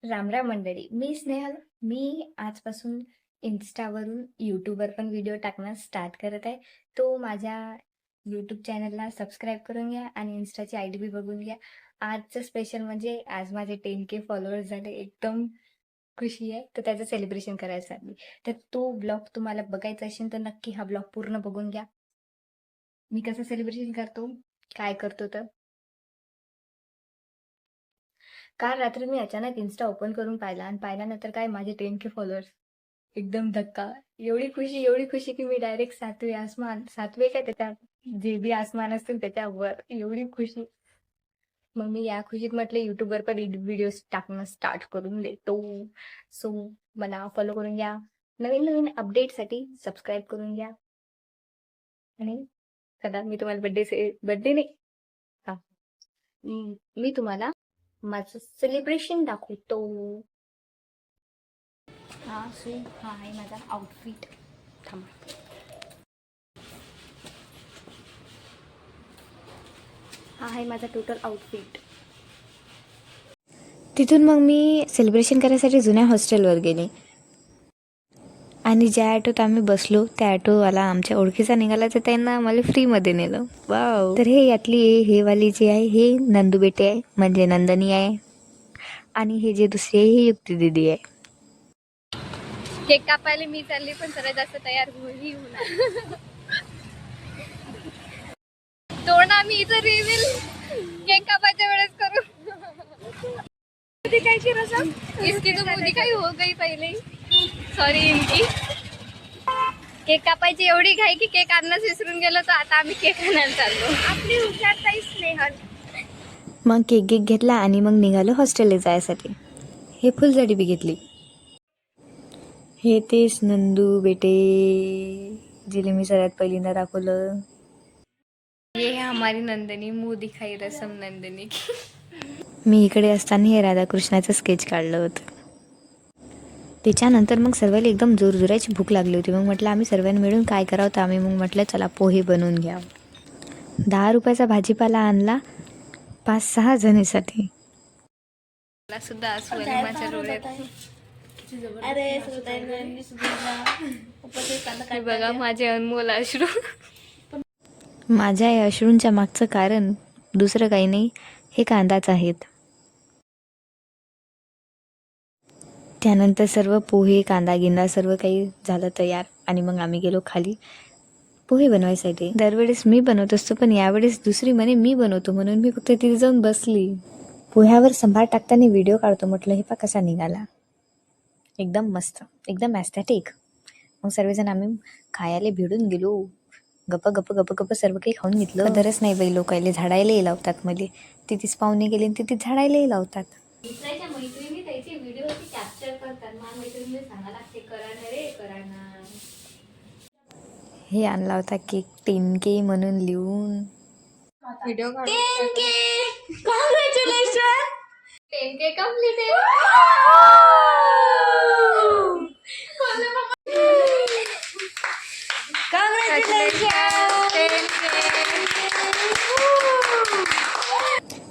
रामराम मंडळी, मी स्नेहल. मी आजपासून इन्स्टावरून यूट्यूबवर पण व्हिडिओ टाकणं स्टार्ट करत आहे. तो माझ्या यूट्यूब चॅनलला सबस्क्राईब करून घ्या आणि इन्स्टाची आय डी बी बघून घ्या. आजचं स्पेशल म्हणजे आज माझे 10K फॉलोअर्स झाले. एकदम खुशी आहे. तर त्याचं सेलिब्रेशन करायचं आहे. तर तो ब्लॉग तुम्हाला बघायचा असेल तर नक्की हा ब्लॉग पूर्ण बघून घ्या. मी कसं सेलिब्रेशन करतो, काय करतो तर काल रात्री मी अचानक इन्स्टा ओपन करून पाहिला आणि पाहिल्यानंतर काय माझे 10K फॉलोअर्स. एकदम धक्का. एवढी खुशी की मी डायरेक्ट 7वे आसमान 7वे काय त्याच्या जे बी आसमान असतील त्याच्यावर एवढी खुशी. मग मी या खुशीत म्हटलं युट्यूबवर पण व्हिडिओज टाकणं स्टार्ट करून देतो. सो मला फॉलो करून घ्या. नवीन अपडेटसाठी सबस्क्राईब करून घ्या. आणि चला मी तुम्हाला बर्थडे नाही हा मी तुम्हाला माझं सेलिब्रेशन दाखवतो. हा आहे माझा आउटफिट. थांबा. हा आहे माझा टोटल आउटफिट. तिथून मग मी सेलिब्रेशन करायसाठी जुन्या हॉस्टेलवर गेले आणि ज्या ॲटोत आम्ही बसलो त्या ॲटोवाला आमच्या ओळखीचा निघाला तर त्यांना आम्हाला फ्रीमध्ये नेलं. वाव. तर हे यातली हे वाली जी आहे हे नंदू बेटे आहे, म्हणजे नंदनी आहे. आणि हे जे दुसरी आहे ही युक्ती दीदी आहे. केक कापायला मी चालली पण सर्वात जास्त तयार होणार. दोन आम्ही इथं रिव्हील केक कापायच्या वेळेस करू. इसकी तो मुदी काही हो गई पहिले. सॉरी इनकी. केक कापायची एवढी घाई की केक आणणंच विसरून गेलो, तर आता आम्ही केक आणायला चाललो. आपली हुशारताई स्नेहल. मग केक घेतला आणि मग निघालो हॉस्टेलला जायसाठी. हे फुलझडी बी घेतली. हे तेच नंदू बेटे जिले मी सगळ्यात पहिल्यांदा दाखवलं. ये है हमारी नंदनी, मुंह दिखाई रसम नंदनी की. मी इकडे असताना हे राधाकृष्णाचं स्केच काढलं होतं. त्याच्यानंतर मग सर्वांना एकदम जोरजोराची भूक लागली होती. मग म्हटलं आम्ही सर्वांनी मिळून काय करावं, तर आम्ही मग म्हटलं चला पोहे बनवून घ्या. 10 रुपयाचा भाजीपाला आणला 5-6 जणीसाठी. मला सुद्धा असू आले माझ्या डोळ्यात. अरे हे बघा माझे अनमोल अश्रू. माझ्या या अश्रूंच्या मागचं कारण दुसरं काही नाही, हे कांदाच आहेत. त्यानंतर सर्व पोहे कांदा गिंदा सर्व काही झालं तयार आणि मग आम्ही गेलो खाली पोहे बनवायसाठी. दरवेळेस मी बनवत असतो पण यावेळेस दुसरी म्हणे मी बनवतो म्हणून मी फक्त तिथे जाऊन बसली. पोह्यावर संभार टाकताना व्हिडिओ काढतो म्हटलं. हे पा कसा निघाला, एकदम मस्त, एकदम ॲस्थेटिक. मग सर्वजण आम्ही खायला भिडून गेलो. गप्प सर्व काही खाऊन घेतलं. कदरच नाही बाई, लोकायले झाडायलाही लावतात. मध्ये तिथेच पाहुणे गेले आणि तिथेच झाडायलाही लावतात. दुसऱ्याच्या मैत्रिणी त्याची व्हिडिओ कॅप्चर करतात. मला मैत्रिणी सांगा लागते करा रे करा ना. हे आणला होता केक 10K म्हणून लिहून. Video 10K congratulation. 10K completed.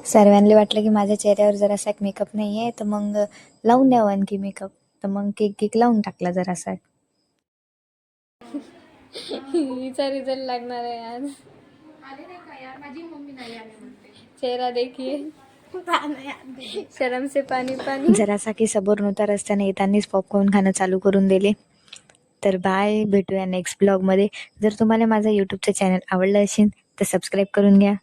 सर्वांना वाटलं की माझ्या चेहऱ्यावर जरासा मेकअप नाही आहे, तर मग लावून द्यावं आणखी मेकअप. तर मग केक लावून टाकला जरासा. हिचा रिझल्ट लागणार आहे आज. माझी मम्मी नाही आली म्हणते. चेहरा देखिए शर्म से पाणी पाणी. जरासा की सबोर नव्हता रस्त्याने येतानीच पॉपकॉर्न खाणं चालू करून दिले. तर बाय, भेटूया नेक्स्ट ब्लॉगमध्ये. जर तुम्हाला माझं यूट्यूबचं चॅनल आवडलं असेल तर सबस्क्राईब करून घ्या.